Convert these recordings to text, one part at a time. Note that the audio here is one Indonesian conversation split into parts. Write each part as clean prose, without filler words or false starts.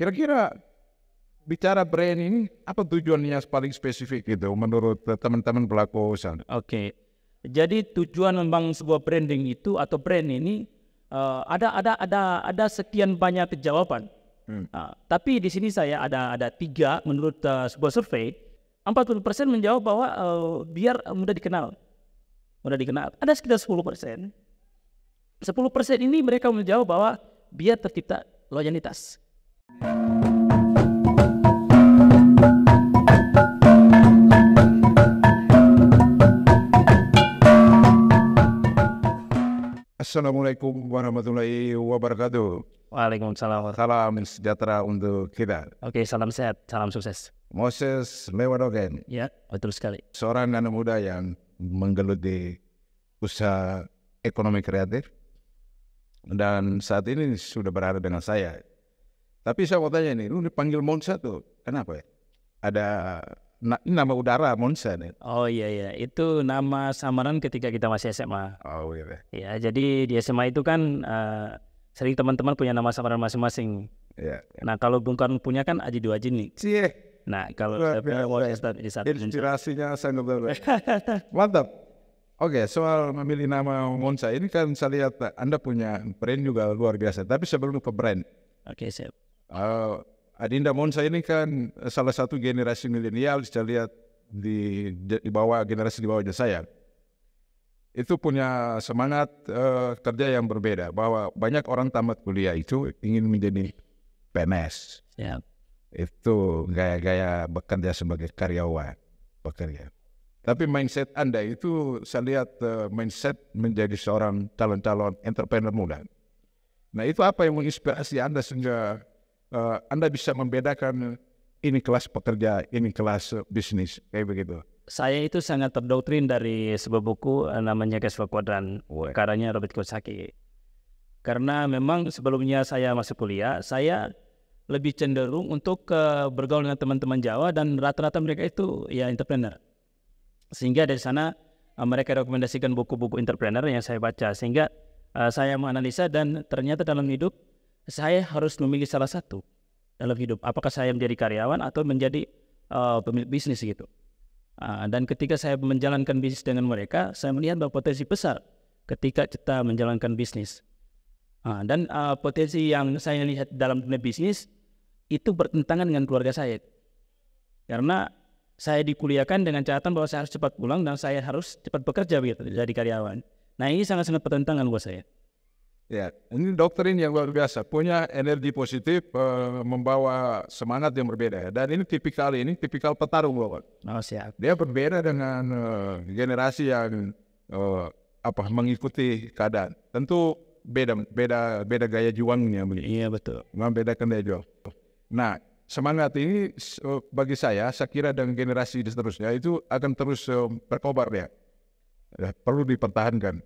Kira-kira bicara brand ini, apa tujuannya paling spesifik gitu menurut teman-teman pelaku usaha? Oke. Jadi tujuan membangun sebuah branding itu atau brand ini ada sekian banyak jawaban. Tapi di sini saya ada 3 menurut sebuah survei. 40% menjawab bahwa biar mudah dikenal. Ada sekitar 10%. 10% ini mereka menjawab bahwa biar tercipta loyalitas. Assalamualaikum warahmatullahi wabarakatuh. Waalaikumsalam. Salam sejahtera untuk kita. Oke, salam sehat, salam sukses. Moses Lewadogen, Ya, betul sekali. seorang anak muda yang menggeluti usaha ekonomi kreatif dan saat ini sudah berada dengan saya. Tapi saya mau tanya nih, lu dipanggil Monsa tuh, kenapa ya? Ada ini nama udara Monsa nih. Oh iya, itu nama samaran ketika kita masih SMA. Oh iya. Ya, jadi di SMA itu kan sering teman-teman punya nama samaran masing-masing. Iya. Nah, kalau Bung Karno punya kan Aji Dua Aji nih. Cie. Nah, kalau Luar saya punya biasa. Modesta di satu. Inspirasinya sangat luar biasa. Mantap. Oke, soal memilih nama Monsa ini kan saya lihat Anda punya brand juga luar biasa. Tapi sebelum ke brand, Oke, siap. Adinda Monsa ini kan salah satu generasi milenial, saya lihat di bawah generasi di bawahnya saya. Itu punya semangat kerja yang berbeda, bahwa banyak orang tamat kuliah itu ingin menjadi PNS. Siap. Itu gaya-gaya bekerja sebagai karyawan, bekerja. Tapi mindset Anda itu saya lihat mindset menjadi seorang calon-calon entrepreneur muda. Nah, itu apa yang menginspirasi Anda sehingga Anda bisa membedakan ini kelas pekerja, ini kelas bisnis, kayak begitu? Saya itu sangat terdoktrin dari sebuah buku namanya Cashflow Quadrant, karanya Robert Kiyosaki. Karena memang sebelumnya saya masuk kuliah, saya lebih cenderung untuk bergaul dengan teman-teman Jawa dan rata-rata mereka itu ya entrepreneur. Sehingga dari sana mereka rekomendasikan buku-buku entrepreneur yang saya baca. Sehingga saya menganalisa dan ternyata dalam hidup saya harus memilih salah satu dalam hidup. Apakah saya menjadi karyawan atau menjadi pemilik bisnis gitu. Dan ketika saya menjalankan bisnis dengan mereka, saya melihat bahwa potensi besar ketika kita menjalankan bisnis. Dan potensi yang saya lihat dalam dunia bisnis itu bertentangan dengan keluarga saya. Karena saya dikuliahkan dengan catatan bahwa saya harus cepat pulang dan saya harus cepat bekerja begitu, jadi karyawan. Nah, ini sangat-sangat bertentangan buat saya. Ya, ini doktrin yang luar biasa, punya energi positif, membawa semangat yang berbeda. Dan ini tipikal petarung loh. Oh, siap. Dia berbeda dengan generasi yang mengikuti keadaan. Tentu beda gaya juangnya. Iya, betul. Membedakan gaya juang. Nah, semangat ini bagi saya kira dengan generasi seterusnya itu akan terus berkobar ya. Perlu dipertahankan.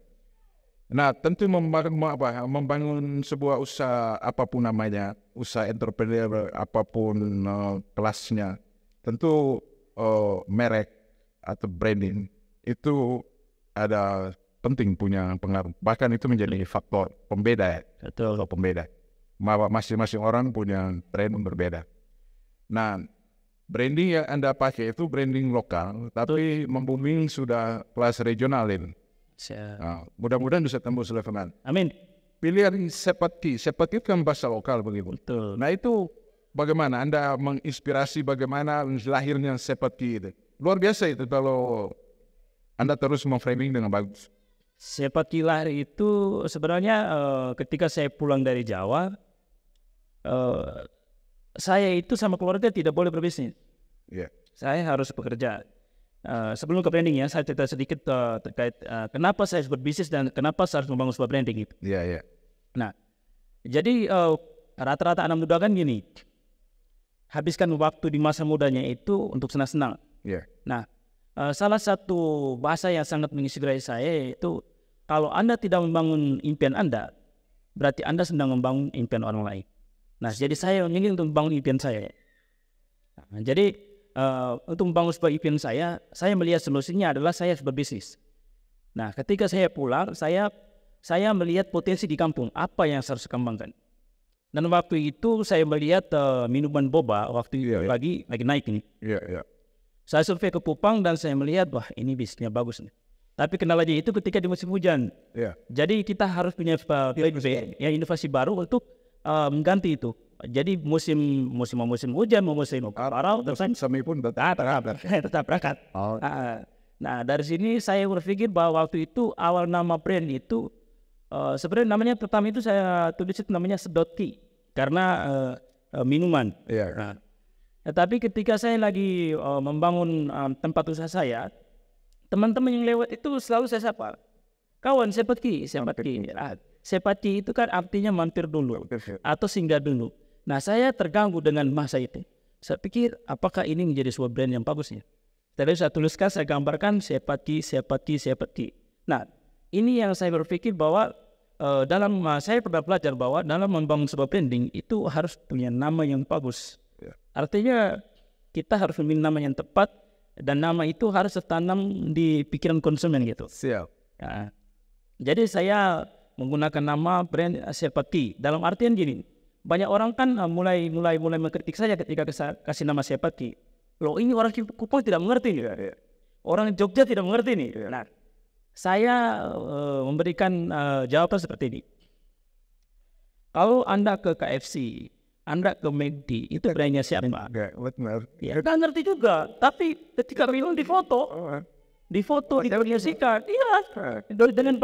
Nah, tentu membangun sebuah usaha apapun namanya, usaha entrepreneur apapun kelasnya, tentu merek atau branding itu ada penting punya pengaruh. Bahkan itu menjadi faktor pembeda ya. Betul. Pembeda. Masing-masing orang punya brand berbeda. Nah, branding yang Anda pakai itu branding lokal, tapi membumi sudah kelas regional ini. Nah, mudah-mudahan bisa tembus levelan. Amin. Pilihan Sepatki itu kan bahasa lokal begitu. Betul. Nah, itu bagaimana Anda menginspirasi bagaimana lahirnya Sepatki itu? Luar biasa itu kalau Anda terus memframing dengan bagus. Sepatki lahir itu sebenarnya ketika saya pulang dari Jawa, saya itu sama keluarga tidak boleh berbisnis. Yeah. Saya harus bekerja. Sebelum ke branding ya, saya cerita sedikit terkait kenapa saya harus berbisnis dan kenapa saya harus membangun sebuah branding itu. Iya. Nah, jadi rata-rata anak muda kan gini, habiskan waktu di masa mudanya itu untuk senang-senang. Yeah. Nah, salah satu bahasa yang sangat menginspirasi saya itu kalau Anda tidak membangun impian Anda, berarti Anda sedang membangun impian orang lain. Nah, jadi saya ingin untuk membangun impian saya. Nah, jadi untuk membangun sebuah impian saya melihat solusinya adalah saya harus berbisnis. Nah, ketika saya pulang, saya melihat potensi di kampung, apa yang harus saya kembangkan. Dan waktu itu saya melihat minuman boba waktu itu Iya, iya. lagi naik ini. Iya, iya. Saya survei ke Kupang dan saya melihat wah ini bisnisnya bagus nih. Tapi kendalanya itu ketika di musim hujan. Iya. Jadi kita harus punya ya inovasi baru untuk mengganti itu. Jadi musim hujan, musim kemarau Semi pun tetap. tetap berangkat. Oh. Nah dari sini saya berpikir bahwa waktu itu awal nama brand itu sebenarnya namanya pertama itu saya tulis itu namanya sedot tea karena minuman. Iya. Nah, tetapi ketika saya lagi membangun tempat usaha saya, teman-teman yang lewat itu selalu saya sapa, kawan sepati. Sepati itu kan artinya mampir dulu atau singgah dulu. Nah saya terganggu dengan masa itu. Saya pikir apakah ini menjadi sebuah brand yang bagus ya? Terus saya tuliskan, saya gambarkan sepati. Nah ini yang saya berpikir bahwa saya pernah belajar bahwa dalam membangun sebuah branding itu harus punya nama yang bagus. Artinya kita harus memilih nama yang tepat dan nama itu harus tertanam di pikiran konsumen gitu. Siap. Nah, jadi saya menggunakan nama brand Sepati. Dalam artian gini, banyak orang kan mulai mengkritik saya ketika kasih nama Sepati. Loh ini orang Kupang tidak mengerti nih. Orang Jogja tidak mengerti nih. Nah, saya memberikan jawaban seperti ini. Kalau Anda ke KFC, Anda ke McD, itu brandnya siapa? Benar. Ya, nggak ngerti juga. Tapi ketika minum di foto, dipromosikan, iya, dengan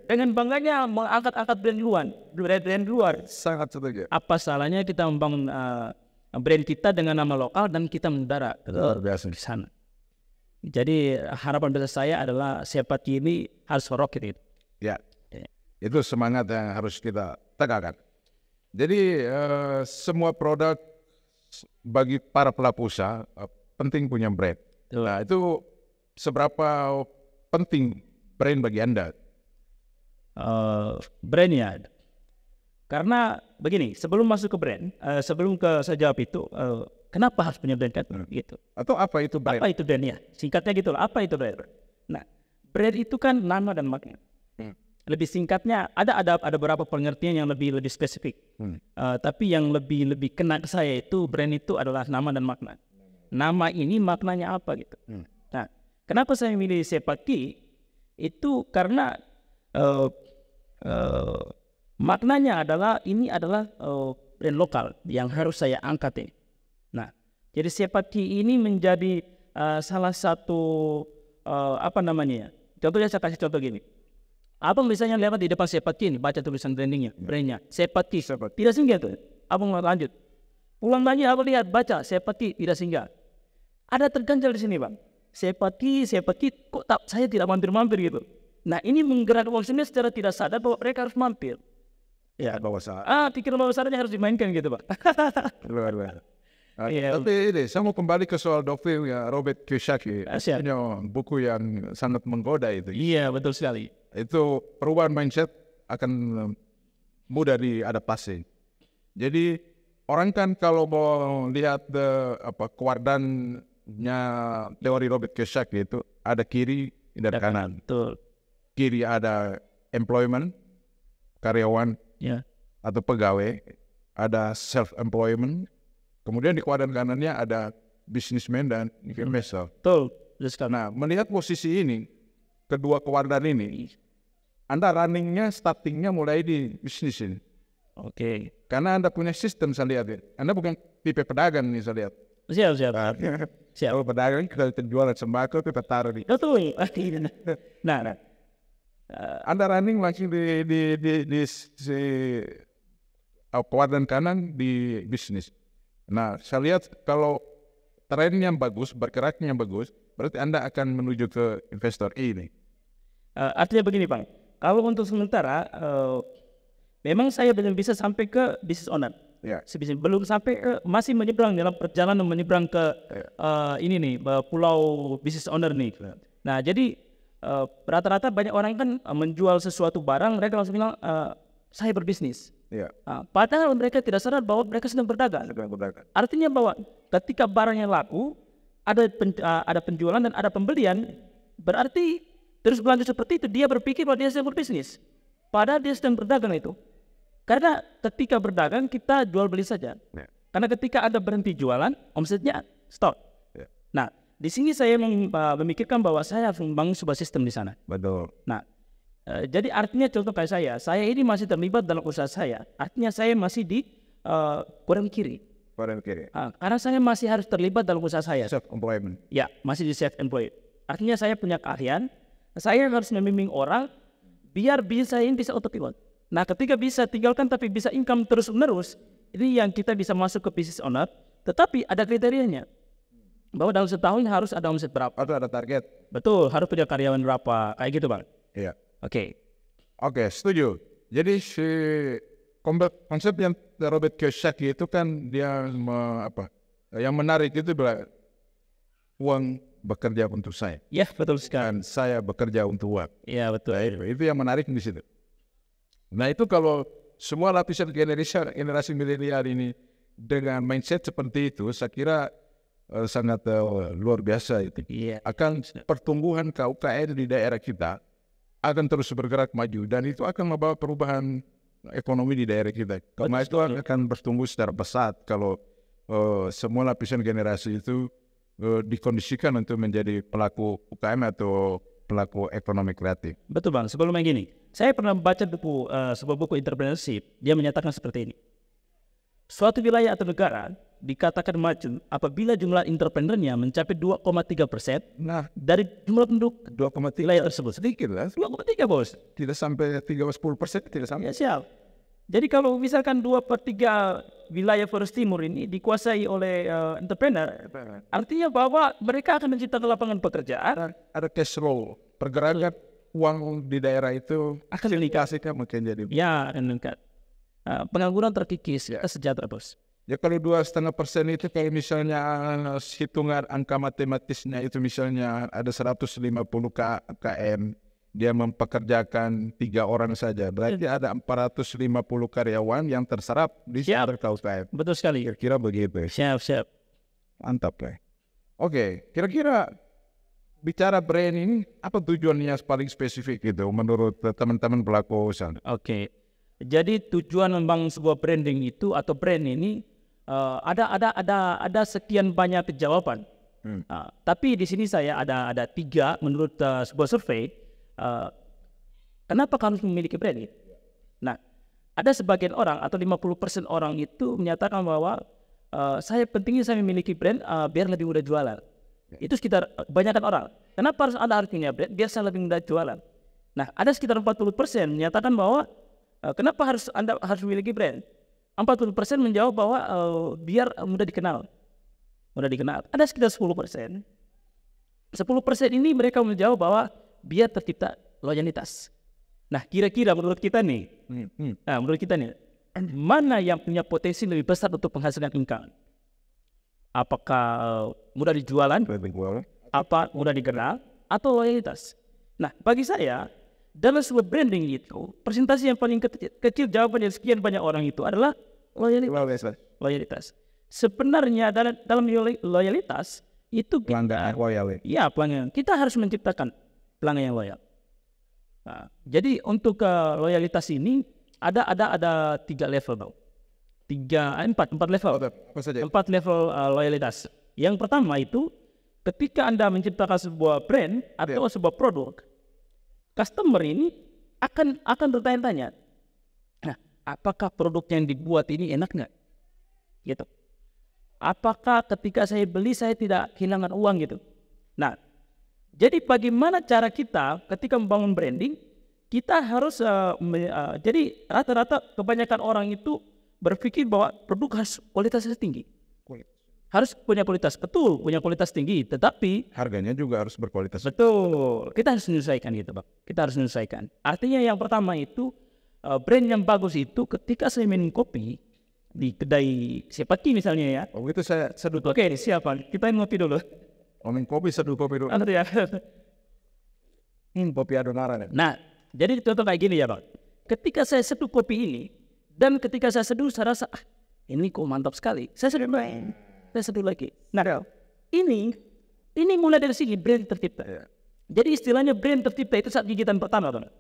dengan bangganya mengangkat brand luar. Sangat setuju. Apa salahnya kita membangun brand kita dengan nama lokal dan kita mendarat Luar biasa. di sana. Jadi harapan besar saya adalah Sepati ini harus rocket itu. Ya. Itu semangat yang harus kita tegakkan. Jadi semua produk bagi para pelaku usaha penting punya brand. Nah, itu seberapa penting brand bagi Anda? Brandnya, karena begini, sebelum masuk ke brand, sebelum saya jawab itu, kenapa harus punya brand kan? Gitu. Atau apa itu brand? Apa itu brandnya? Singkatnya gitu lah. Apa itu brand? Nah, brand itu kan nama dan makna. Lebih singkatnya ada beberapa pengertian yang lebih spesifik. Tapi yang lebih kena ke saya itu brand itu adalah nama dan makna. Nama ini maknanya apa gitu. Nah, kenapa saya milih Sepati? Itu karena maknanya adalah ini adalah brand lokal yang harus saya angkat ini. Nah, jadi Sepati ini menjadi salah satu contohnya saya kasih contoh gini. Abang misalnya lewat di depan Sepati ini, baca tulisan brandnya, Sepati. Tidak singgah tuh. Abang lanjut. Pulang lagi abang lihat, baca Sepati, tidak singgah. Ada terganjal di sini bang. Sepati, kok saya tidak mampir gitu. Nah ini menggerakkan konsumen secara tidak sadar bahwa mereka harus mampir. Ya, bawah sadar. Pikiran bawah sadarnya harus dimainkan gitu bang. Luar biasa. Tapi ini, saya mau kembali ke soal Dovile ya, Robert Kiyosaki. Punya buku yang sangat menggoda itu. Iya, betul sekali. Itu perubahan mindset akan mudah diadaptasi. Jadi orang kan kalau mau lihat kuadrannya teori Robert Kiyosaki itu ada kiri dan kanan. Betul. Kiri ada employment, karyawan atau pegawai, ada self-employment. Kemudian di kuadran kanannya ada businessman dan investor. Betul. Nah, melihat posisi ini, kedua kuadran ini, Anda runningnya, startingnya mulai di bisnis ini. Oke. Karena Anda punya sistem, saya lihat ya. Anda bukan tipe pedagang nih, saya lihat. Siap. Kalau pedagang, kita jualan sembako, kita taruh di. Betul. Nah. Anda running langsung di kuadran kanan di bisnis. Nah, saya lihat kalau trennya bagus, bergeraknya bagus, berarti Anda akan menuju ke investor ini. Artinya begini, Bang. Kalau untuk sementara, memang saya belum bisa sampai ke business owner. Ya. Belum sampai masih menyeberang dalam perjalanan menyeberang ke pulau business owner nih. Ya. Nah, jadi rata-rata banyak orang kan menjual sesuatu barang, mereka langsung bilang saya berbisnis. Ya. Padahal mereka tidak sadar bahwa mereka sedang berdagang. Artinya bahwa ketika barangnya laku, ada penjualan dan ada pembelian, berarti terus berlanjut seperti itu, dia berpikir bahwa dia sedang berbisnis. Padahal dia sedang berdagang itu. Karena ketika berdagang kita jual beli saja. Ya. Karena ketika Anda berhenti jualan, omsetnya stop. Ya. Nah, di sini saya memikirkan bahwa saya harus membangun sebuah sistem di sana. Betul. Nah, jadi artinya contoh kayak saya ini masih terlibat dalam usaha saya. Artinya saya masih di koran kiri. Koran kiri. Karena saya masih harus terlibat dalam usaha saya. Self-employment. Ya, masih di self-employed. Artinya saya punya keahlian, saya harus membimbing orang biar bisa ini bisa autopilot. Nah, ketika bisa tinggalkan tapi bisa income terus-menerus, ini yang kita bisa masuk ke business owner, tetapi ada kriterianya. Bahwa dalam setahun harus ada omset berapa. Atau ada target. Betul, harus punya karyawan berapa, kayak gitu Bang. Iya. Oke, Setuju. Jadi si konsep yang Robert Kiyosaki itu kan dia yang menarik itu adalah uang bekerja untuk saya. Ya, betul sekali. Dan saya bekerja untuk uang. Ya, betul. Nah, itu yang menarik di situ. Nah, itu kalau semua lapisan generasi milenial ini dengan mindset seperti itu, saya kira sangat luar biasa itu. Iya. Akan pertumbuhan UKM di daerah kita akan terus bergerak maju dan itu akan membawa perubahan ekonomi di daerah kita. Karena itu akan bertumbuh secara pesat kalau semua lapisan generasi itu dikondisikan untuk menjadi pelaku UKM atau pelaku ekonomi kreatif. Betul Bang, sebelum yang gini, saya pernah baca sebuah buku entrepreneurship, dia menyatakan seperti ini. Suatu wilayah atau negara dikatakan maju apabila jumlah entrepreneurnya mencapai 2,3% dari jumlah penduduk 2,3 wilayah tersebut. Sedikit lah. 2,3 bos. Tidak sampai 10%, tidak sampai. Ya siap. Jadi kalau misalkan 2/3 wilayah Flores Timur ini dikuasai oleh entrepreneur, artinya bahwa mereka akan menciptakan lapangan pekerjaan. Ada cash flow, pergerakan uang di daerah itu akan meningkat. Mungkin jadi. Ya, akan meningkat. Pengangguran terkikis, kita sejahtera bos. Ya kalau 2,5% itu kalau misalnya hitungan angka matematisnya itu misalnya ada 150 KM, dia mempekerjakan 3 orang saja, berarti ada 450 karyawan yang terserap di sektor KUKM. Betul sekali. Kira-kira begitu. Siap. Mantap lah. Oke, kira-kira bicara brand ini, apa tujuannya paling spesifik gitu menurut teman-teman pelaku usaha? Oke, jadi tujuan membangun sebuah branding itu atau brand ini ada sekian banyak jawaban. Tapi di sini saya ada 3 menurut sebuah survei. Kenapa harus memiliki brand? Nah, ada sebagian orang atau 50% orang itu menyatakan bahwa saya pentingnya saya memiliki brand biar lebih mudah jualan. Itu sekitar kebanyakan orang. Kenapa harus punya brand? Biar saya lebih mudah jualan. Nah, ada sekitar 40% menyatakan bahwa kenapa Anda harus memiliki brand? 40% menjawab bahwa biar mudah dikenal. Ada sekitar 10%. 10% ini mereka menjawab bahwa biar tercipta loyalitas. Nah, kira-kira menurut kita nih, mana yang punya potensi lebih besar untuk penghasilan income? Apakah mudah dijualan, apa mudah dikenal, atau loyalitas? Nah, bagi saya, dalam sebuah branding itu, presentasi yang paling kecil jawaban dari sekian banyak orang itu adalah loyalitas. Sebenarnya dalam loyalitas itu pelanggan loyal. Ya, pelanggan. Kita harus menciptakan pelanggan yang loyal. Nah, jadi untuk loyalitas ini ada 3 level, Bang. 4 level. Apa saja? 4 level loyalitas. Yang pertama itu ketika Anda menciptakan sebuah brand atau sebuah produk, customer ini akan bertanya-tanya, nah, apakah produk yang dibuat ini enak nggak? Gitu. Apakah ketika saya beli saya tidak kehilangan uang gitu? Nah, jadi bagaimana cara kita ketika membangun branding, kita harus jadi rata-rata kebanyakan orang itu berpikir bahwa produk harus kualitasnya tinggi. Harus punya kualitas, betul, punya kualitas tinggi, tetapi harganya juga harus berkualitas. Betul, kita harus menyesuaikan gitu, Bang. Kita harus menyesuaikan. Artinya yang pertama itu brand yang bagus itu ketika saya minum kopi di kedai Sepati misalnya ya. Oh, itu saya seduh. Oke, siapa? Kita ngopi dulu. Minum kopi, seduh kopi dulu. Ya. Kopi adonaran. Nah, jadi contoh kayak gini ya, Bang. Ketika saya seduh kopi ini dan ketika saya seduh saya rasa ini kok mantap sekali. Saya seduh lagi. Nah, ini mulai dari sini brand tercipta. Jadi istilahnya brand tercipta itu saat gigitan pertama, Bang.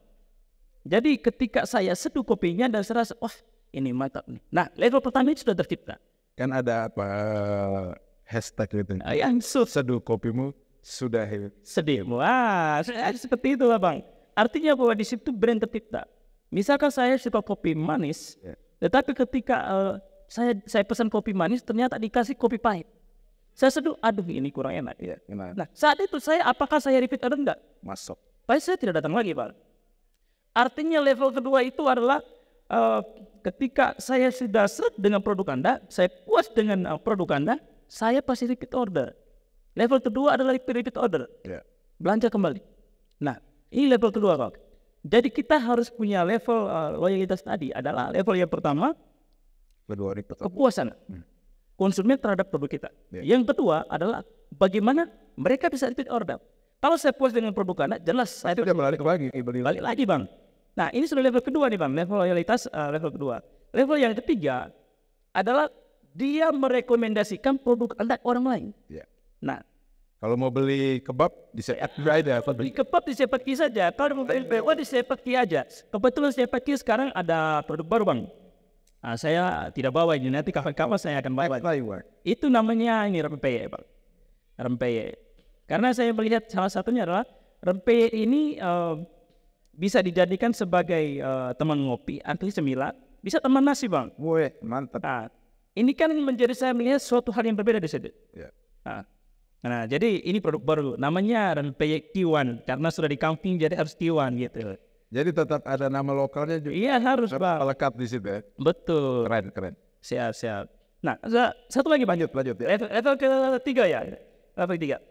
Jadi ketika saya seduh kopinya dan saya rasa, wah ini mantap nih. Nah, level pertama itu sudah tercipta. Kan ada apa hashtag gitu. Yang Seduh kopimu sudah sedih. Wah, seperti itu lah bang. Artinya bahwa di situ brand tercipta. Misalkan saya suka kopi manis, tetapi ketika saya pesan kopi manis, ternyata dikasih kopi pahit. Saya seduh, aduh ini kurang enak. Nah, saat itu apakah saya repeat order enggak? masuk. Pasti saya tidak datang lagi, Pak. Artinya level kedua itu adalah ketika saya sudah seret dengan produk Anda, saya puas dengan produk Anda, saya pasti repeat order. Level kedua adalah repeat order. Belanja kembali. Nah, ini level kedua, Pak. Jadi kita harus punya level loyalitas tadi adalah level yang pertama, kepuasan konsumen terhadap produk kita. Yang kedua adalah bagaimana mereka bisa repeat order. Kalau saya puas dengan produk Anda, jelas saya tidak balik lagi bang. Nah ini sudah level kedua nih bang, level loyalitas level kedua. Level yang ketiga adalah dia merekomendasikan produk Anda ke orang lain. Nah kalau mau beli kebab di Sepaki aja. Beli kebab di Sepaki saja. Kalau mau beli BO di Sepaki aja. Kebetulan Sepaki sekarang ada produk baru bang. Nah, saya tidak bawa ini, nanti kawan-kawan saya akan bawa. Itu namanya ini rempeyek bang. Rempeyek. Karena saya melihat salah satunya adalah rempeyek ini bisa dijadikan sebagai teman ngopi, artinya cemilan, bisa teman nasi bang. Woi, mantap. Nah, ini kan menjadi saya melihat suatu hal yang berbeda di situ. Nah, jadi ini produk baru, namanya rempeyek Kiwan, karena sudah di kampung jadi harus Kiwan gitu. Jadi tetap ada nama lokalnya juga. Iya harus bang. Melekat di situ ya. Betul. Keren. Siap. Nah, satu lagi lanjut. Level ketiga ya.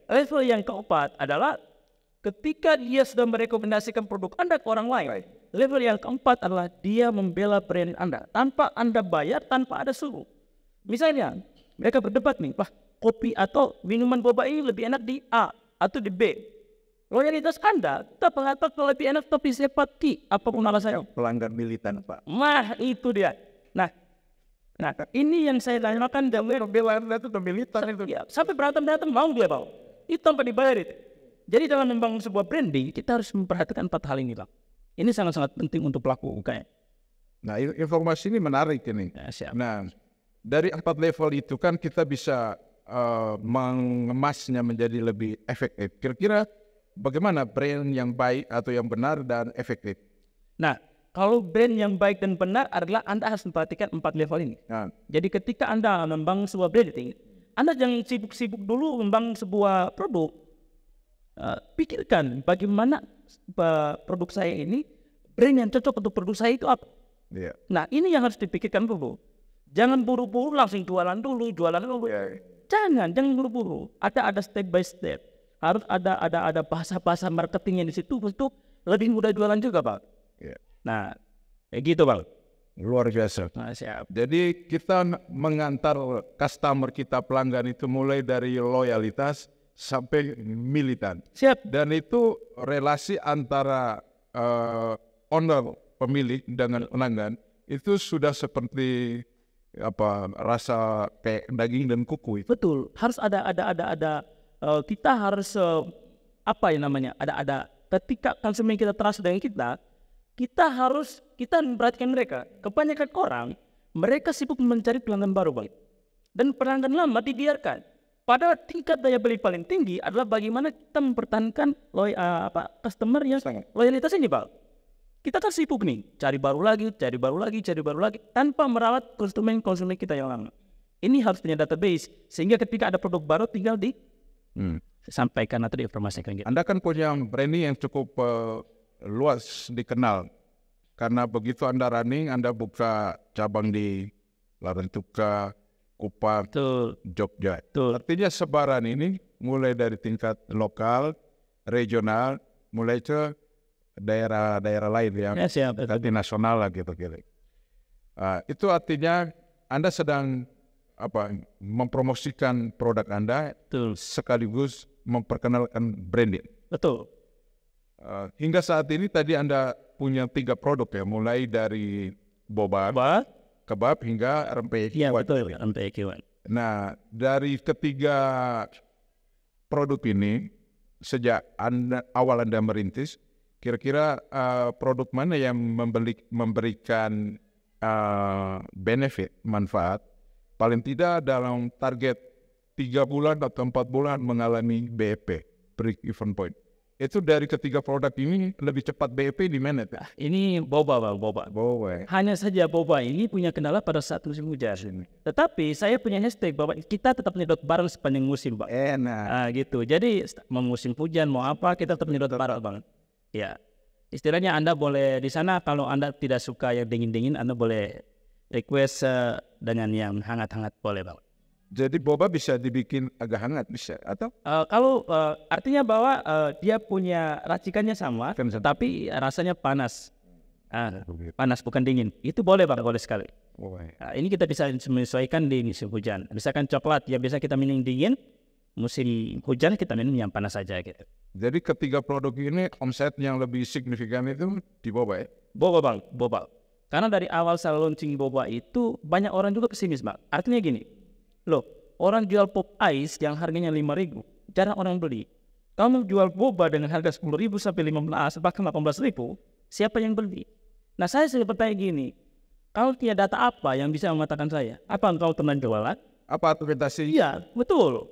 Level yang keempat adalah ketika dia sudah merekomendasikan produk Anda ke orang lain. Level yang keempat adalah dia membela brand Anda tanpa Anda bayar, tanpa ada suruh. Misalnya mereka berdebat nih, wah kopi atau minuman boba ini lebih enak di A atau di B. Loyalitas Anda tetap mengatakan lebih enak tapi Sepaki, apapun alasannya. Pelanggan militan Pak. Nah itu dia. Nah ini yang saya tanyakan dan bela Anda itu militan itu. Ya, sampai berantem mau dia bang. Itu tanpa dibayar itu. Jadi dalam membangun sebuah branding kita harus memperhatikan 4 hal ini bang. Ini sangat-sangat penting untuk pelaku UKM. Nah informasi ini menarik ini. Nah dari 4 level itu kan kita bisa mengemasnya menjadi lebih efektif. Kira-kira bagaimana brand yang baik atau yang benar dan efektif? Nah, kalau brand yang baik dan benar adalah Anda harus memperhatikan 4 level ini. Jadi ketika Anda membangun sebuah branding, Anda jangan sibuk-sibuk dulu membangun sebuah produk. Pikirkan bagaimana produk saya ini, brand yang cocok untuk produk saya itu apa. Nah, ini yang harus dipikirkan dulu. Jangan buru-buru langsung jualan dulu. Jangan buru-buru. Ada step by step. Harus ada bahasa-bahasa marketingnya di situ untuk lebih mudah jualan juga, Pak. Nah, kayak gitu, Bang. Luar biasa. Nah, siap. Jadi kita mengantar customer kita, pelanggan itu mulai dari loyalitas sampai militan. Siap. Dan itu relasi antara owner pemilik dengan pelanggan itu sudah seperti rasa kayak daging dan kuku. Betul. Harus ada kita harus ada ketika konsumen kita terasa dengan kita memperhatikan mereka. Kebanyakan orang mereka sibuk mencari pelanggan baru, Bang. Dan pelanggan lama dibiarkan. Padahal tingkat daya beli paling tinggi adalah bagaimana kita mempertahankan customer yang loyalitas ini, Bang. Kita kan sibuk nih, cari baru lagi tanpa merawat konsumen kita yang lama. Ini harus punya database sehingga ketika ada produk baru tinggal sampaikan atau diinformasikan gitu. Anda kan punya branding yang cukup luas dikenal. Karena begitu Anda running, Anda buka cabang di Larantuka, Kupang, Jogja. Artinya sebaran ini mulai dari tingkat lokal, regional, mulai ke daerah-daerah lain yang nasional lah gitu. Itu artinya Anda sedang mempromosikan produk Anda, sekaligus memperkenalkan branding. Betul. Hingga saat ini tadi Anda punya 3 produk ya, mulai dari boba, kebab hingga rempeyek. Iya betul, rempeyek Kiwan. Nah, dari ketiga produk ini, sejak awal Anda merintis, kira-kira produk mana yang memberikan benefit, manfaat, paling tidak dalam target 3 bulan atau 4 bulan mengalami BEP, break even point. Itu dari ketiga produk ini lebih cepat BEP di mana? Ini boba bang, boba. Hanya saja boba ini punya kendala pada saat musim hujan. Tetapi saya punya hashtag bahwa kita tetap nyedot barang sepanjang musim bang. Gitu. Jadi mau musim hujan mau apa kita tetap nyedot barang bang. Ya, istilahnya Anda boleh di sana kalau Anda tidak suka yang dingin-dingin, Anda boleh request dengan yang hangat-hangat boleh bang. Jadi boba bisa dibikin agak hangat bisa atau? Kalau artinya bahwa dia punya racikannya sama, tapi rasanya panas. Panas bukan dingin. Itu boleh bang, boleh sekali. Ini kita bisa menyesuaikan di musim hujan. Misalkan coklat ya bisa kita minum dingin, musim hujan kita minum yang panas saja gitu. Jadi ketiga produk ini omset yang lebih signifikan itu di boba ya? Boba bang, boba. Karena dari awal saya launching boba itu banyak orang juga pesimis bang. Artinya gini, loh orang jual pop ice yang harganya 5.000 jarang orang beli. Kamu jual boba dengan harga 10.000 sampai 15 bahkan 18.000, siapa yang beli? Nah saya sering bertanya gini, kalau tidak data apa yang bisa mengatakan saya? Apa engkau pernah jualan? Apa argumentasi? Iya betul.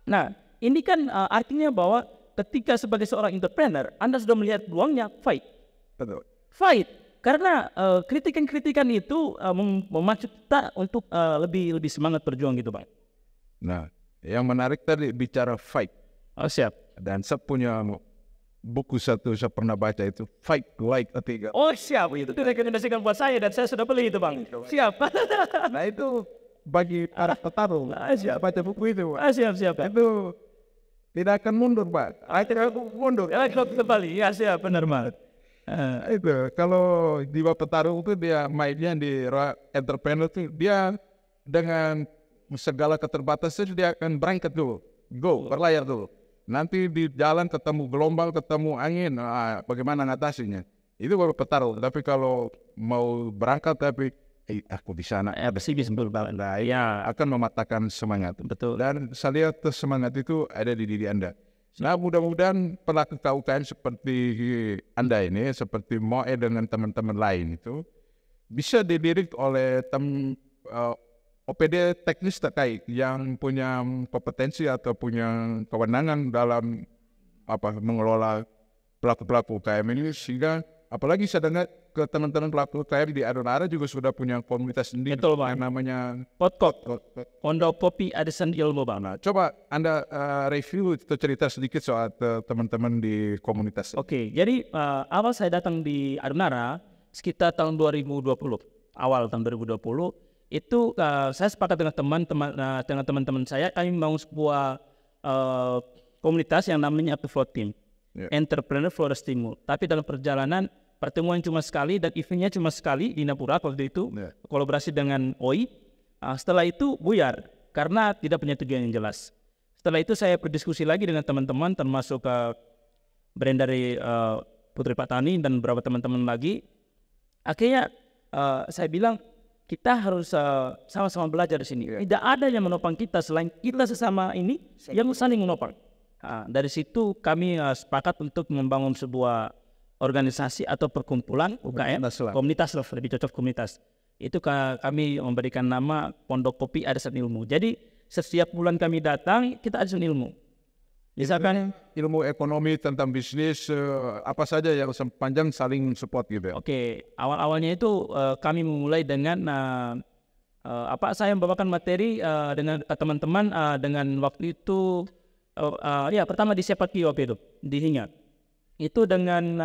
Nah ini kan artinya bahwa ketika sebagai seorang entrepreneur Anda sudah melihat peluangnya, fight. Betul. Fight. Karena kritikan-kritikan itu memacu kita untuk lebih semangat berjuang gitu bang. Nah, yang menarik tadi bicara fight. Oh siap. Dan saya punya buku satu saya pernah baca itu Fight Like a Tiger. Oh siap, itu direkomendasikan buat saya dan saya sudah beli itu bang. Siap. Nah itu bagi para petarung. Siap. Baca buku itu. Siap. Itu tidak akan mundur pak. Tidak akan mundur. Kalau kembali, ya siap benar banget. Itu kalau di petarung itu dia mainnya di entrepreneur itu dia dengan segala keterbatasan dia akan berangkat dulu, berlayar dulu. Nanti di jalan ketemu gelombang, ketemu angin, bagaimana ngatasinya? Itu baru petarung. Tapi kalau mau berangkat tapi aku di sana, pesimis betul banget. Nah, ya akan mematahkan semangat. Betul. Dan saya lihat semangat itu ada di diri Anda. Nah mudah-mudahan pelaku UKM seperti Anda ini, seperti Moe dengan teman-teman lain itu bisa dilirik oleh OPD teknis terkait yang punya kompetensi atau punya kewenangan dalam mengelola pelaku-pelaku UKM ini, sehingga apalagi saya dengar ke teman-teman pelaku UKM di Adonara juga sudah punya komunitas sendiri. Betul, Bang. Yang namanya Pondok Kopi Arisan Ilmu Bang. Nah, coba Anda review atau cerita sedikit soal teman-teman di komunitas. Oke, jadi awal saya datang di Adonara sekitar tahun 2020. Awal tahun 2020 itu saya sepakat dengan teman-teman saya, kami membangun sebuah komunitas yang namanya Upload Team, Entrepreneur Flores Timur. Tapi dalam perjalanan pertemuan cuma sekali dan eventnya cuma sekali di Napura waktu itu, kolaborasi dengan OI. Setelah itu buyar karena tidak punya tujuan yang jelas. Setelah itu saya berdiskusi lagi dengan teman-teman, termasuk brand dari Putri Patani dan beberapa teman-teman lagi. Akhirnya saya bilang kita harus sama-sama belajar di sini. Tidak ada yang menopang kita selain kita sesama ini yang saling menopang. Dari situ kami sepakat untuk membangun sebuah organisasi atau perkumpulan UKM, komunitas lah, lebih cocok komunitas. Itu kami memberikan nama Pondok Kopi Arisan Ilmu. Jadi setiap bulan kami datang, kita arisan ilmu. Misalkan ilmu ekonomi tentang bisnis, apa saja yang sepanjang saling support gitu ya? Oke, awal-awalnya itu kami memulai dengan saya membawakan materi dengan teman-teman dengan waktu itu pertama di Sepaki waktu itu di Hinga. Itu dengan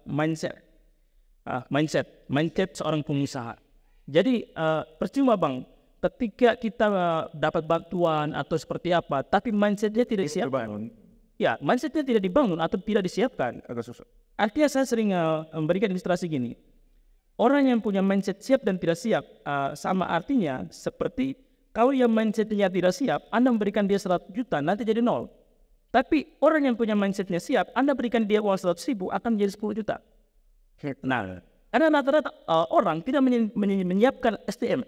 mindset seorang pengusaha. Jadi percuma bang, ketika kita dapat bantuan atau seperti apa, tapi mindsetnya tidak disiapkan. Ya, mindsetnya tidak dibangun atau tidak disiapkan. Artinya saya sering memberikan ilustrasi gini. Orang yang punya mindset siap dan tidak siap, sama artinya seperti kalau yang mindsetnya tidak siap, Anda memberikan dia 100 juta, nanti jadi 0. Tapi orang yang punya mindsetnya siap, Anda berikan dia uang 100.000 akan menjadi 10 juta. Nah, karena rata-rata orang tidak menyiapkan SDM.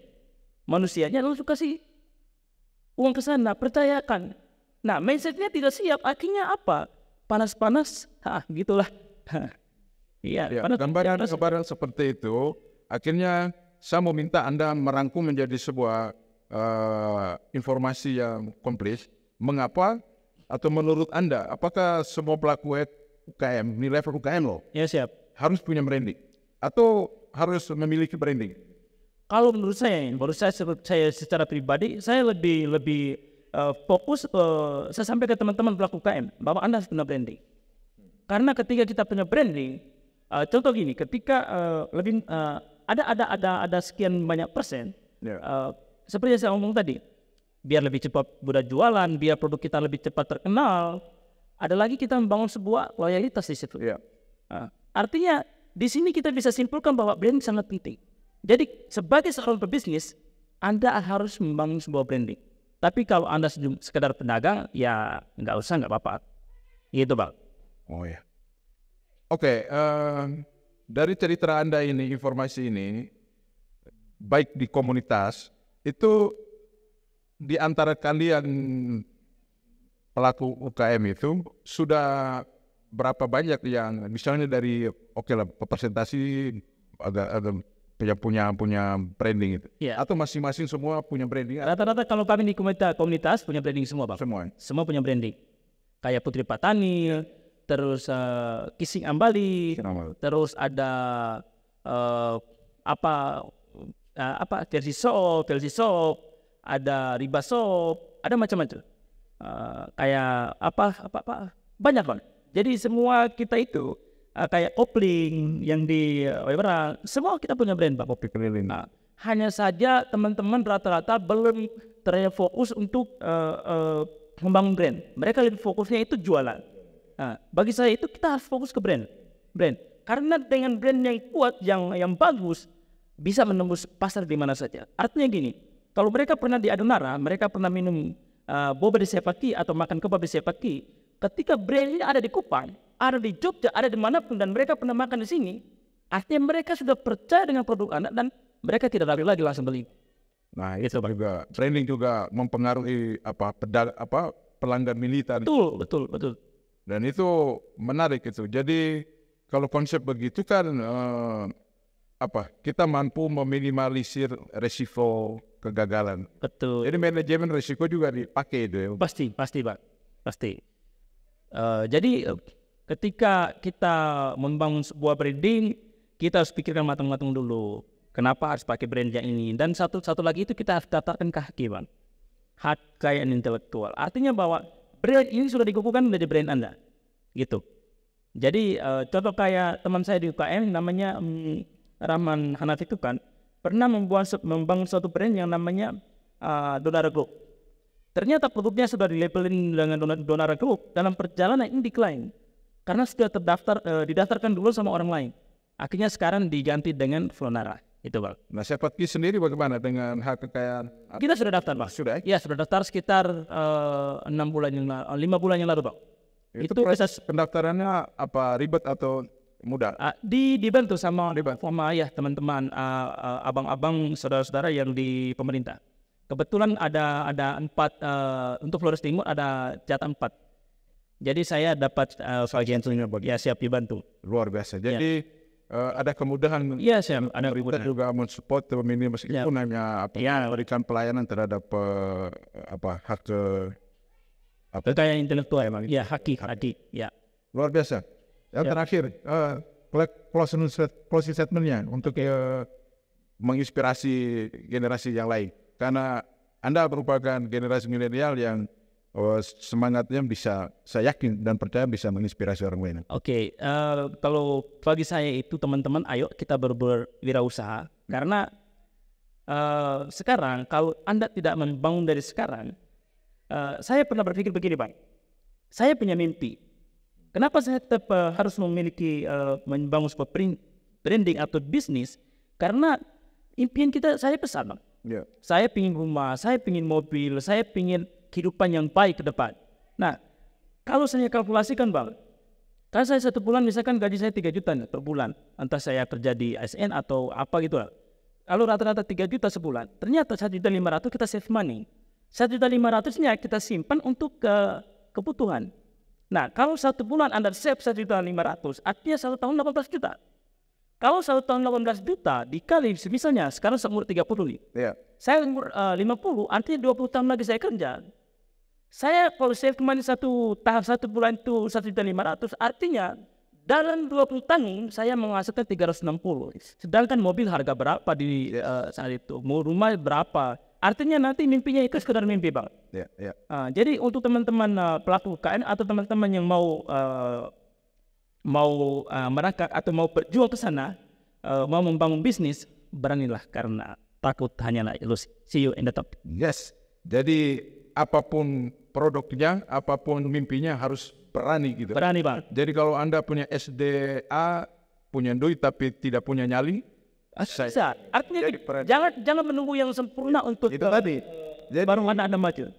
Manusianya langsung kasih uang ke sana, percayakan. Nah, mindsetnya tidak siap, akhirnya apa? Panas-panas, gitulah. Iya, gambaran seperti itu, akhirnya saya mau minta Anda merangkum menjadi sebuah informasi yang komplit. Mengapa atau menurut Anda, apakah semua pelaku UKM, ini level UKM loh, Ya siap. harus punya branding atau harus memiliki branding? Kalau menurut saya secara pribadi, saya lebih fokus. Saya sampai ke teman-teman pelaku UKM bahwa Anda harus punya branding. Karena ketika kita punya branding, contoh gini, ketika ada sekian banyak persen, seperti yang saya ngomong tadi, biar lebih cepat mudah jualan, biar produk kita lebih cepat terkenal. Ada lagi kita membangun sebuah loyalitas di situ. Artinya di sini kita bisa simpulkan bahwa branding sangat penting. Jadi sebagai seorang pebisnis, Anda harus membangun sebuah branding. Tapi kalau Anda sekedar pedagang, ya nggak usah, nggak apa-apa. Gitu Bang. Oh ya. Oke, dari cerita Anda ini, informasi ini, baik di komunitas, itu di antara kalian pelaku UKM itu sudah berapa banyak yang misalnya dari presentasi agak punya branding itu, atau masing-masing semua punya branding? Rata-rata kalau kami di komunitas punya branding semua Bang. Semua punya branding. Kayak Putri Patani, terus Kissing Ambali, terus ada Versi Shop, ada Riba Shop, ada macam-macam. Kayak banyak Bang. Jadi semua kita itu kayak kopling yang di Weberang, semua kita punya brand Bang. Kopi keliling. Hanya saja teman-teman rata-rata belum terfokus untuk membangun brand. Mereka lebih fokusnya itu jualan. Bagi saya itu kita harus fokus ke brand. Karena dengan brand yang kuat, yang bagus, bisa menembus pasar di mana saja. Artinya gini, kalau mereka pernah di Adonara, mereka pernah minum boba di Sepaki atau makan kebab di Sepaki, ketika brandnya ada di Kupang, ada di Jogja, ada di manapun, dan mereka pernah makan di sini, artinya mereka sudah percaya dengan produk Anda dan mereka tidak ragu lagi langsung beli. Nah, itu juga branding juga mempengaruhi pelanggan militan. Betul. Dan itu menarik itu. Jadi kalau konsep begitu kan kita mampu meminimalisir resiko kegagalan. Betul. Jadi manajemen risiko juga dipakai itu ya. Pasti Pak. Jadi ketika kita membangun sebuah branding, kita harus pikirkan matang-matang dulu. Kenapa harus pakai brand yang ini? Dan satu lagi itu kita harus daftarkan ke hakiman. Hak kekayaan intelektual. Artinya bahwa brand ini sudah dikukuhkan menjadi brand Anda. Gitu. Jadi contoh kayak teman saya di UKM namanya Rahman Hanaf itu kan pernah membangun suatu brand yang namanya Donara Group. Ternyata produknya sudah dilabelin dengan Donara Group, dalam perjalanan ini decline karena sudah didaftarkan dulu sama orang lain. Akhirnya sekarang diganti dengan Flonara. Itu Bang. Nah, Sepaki sendiri bagaimana dengan hak kekayaan? Kita sudah daftar Bang. Sudah? Ya, sudah daftar sekitar 5 bulan yang lalu Bang. Itu proses pendaftarannya apa ribet atau mudah? Dibantu sama ya teman-teman, abang-abang, saudara-saudara yang di pemerintah. Kebetulan ada 4 untuk Flores Timur ada jatah 4. Jadi saya dapat bagian ya siap dibantu. Luar biasa. Jadi ada kemudahan. Iya siap. Ada kemudahan juga mensupport ini meskipun hanya memberikan pelayanan terhadap hak kekayaan intelektual ya Bang. Ya haki. Ya. Luar biasa. Yang terakhir closing statement-nya untuk menginspirasi generasi yang lain. Karena Anda merupakan generasi milenial yang semangatnya bisa, saya yakin dan percaya bisa menginspirasi orang lain. Oke, kalau bagi saya itu teman-teman, ayo kita berwirausaha. Karena sekarang kalau Anda tidak membangun dari sekarang, saya pernah berpikir begini Bang, saya punya mimpi. Kenapa saya tetap harus membangun sebuah branding atau bisnis? Karena impian saya besar Bang. Saya pingin rumah, saya pingin mobil, saya pingin kehidupan yang baik ke depan. Nah, kalau saya kalkulasikan Bang, kan saya 1 bulan misalkan gaji saya 3 juta per bulan, entah saya kerja di ASN atau apa gitu lah. Kalau rata-rata 3 juta sebulan, ternyata 1.500.000 kita save money. 1.500.000-nya kita simpan untuk kebutuhan. Nah, kalau 1 bulan Anda save 1.500.000, artinya 1 tahun 18 juta. Kalau 1 tahun 18 juta dikali misalnya sekarang umur 30 nih. Iya. Saya umur 50, artinya 20 tahun lagi saya kerja. Saya kalau saya kemarin tahap 1 bulan itu 1.500.000, artinya dalam 20 tahun saya menghasilkan 360. Sedangkan mobil harga berapa di saat itu, mau rumah berapa. Artinya nanti mimpinya itu sekedar mimpi, Bang. Iya, iya. Jadi untuk teman-teman pelaku UKM atau teman-teman yang mau merangkak atau mau berjuang ke sana, mau membangun bisnis, beranilah karena takut hanyalah ilusi. See you in the top. Yes. Jadi apapun produknya, apapun mimpinya harus berani gitu. Berani, Bang. Jadi kalau Anda punya SDA, punya duit tapi tidak punya nyali, Bisa. Artinya jadi berani. jangan menunggu yang sempurna untuk Itu tadi. Jadi baru Anda maju.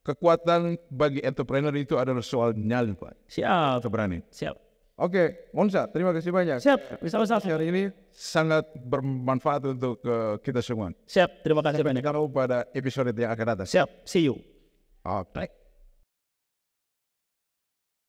kekuatan bagi entrepreneur itu adalah soal nyali, Pak. Siap. Atau berani. Siap. Oke, Monza, terima kasih banyak. Siap. Sama-sama. Hari ini sangat bermanfaat untuk kita semua. Siap. Terima kasih banyak. Sampai jumpa pada episode yang akan datang. Siap. See you. Oke.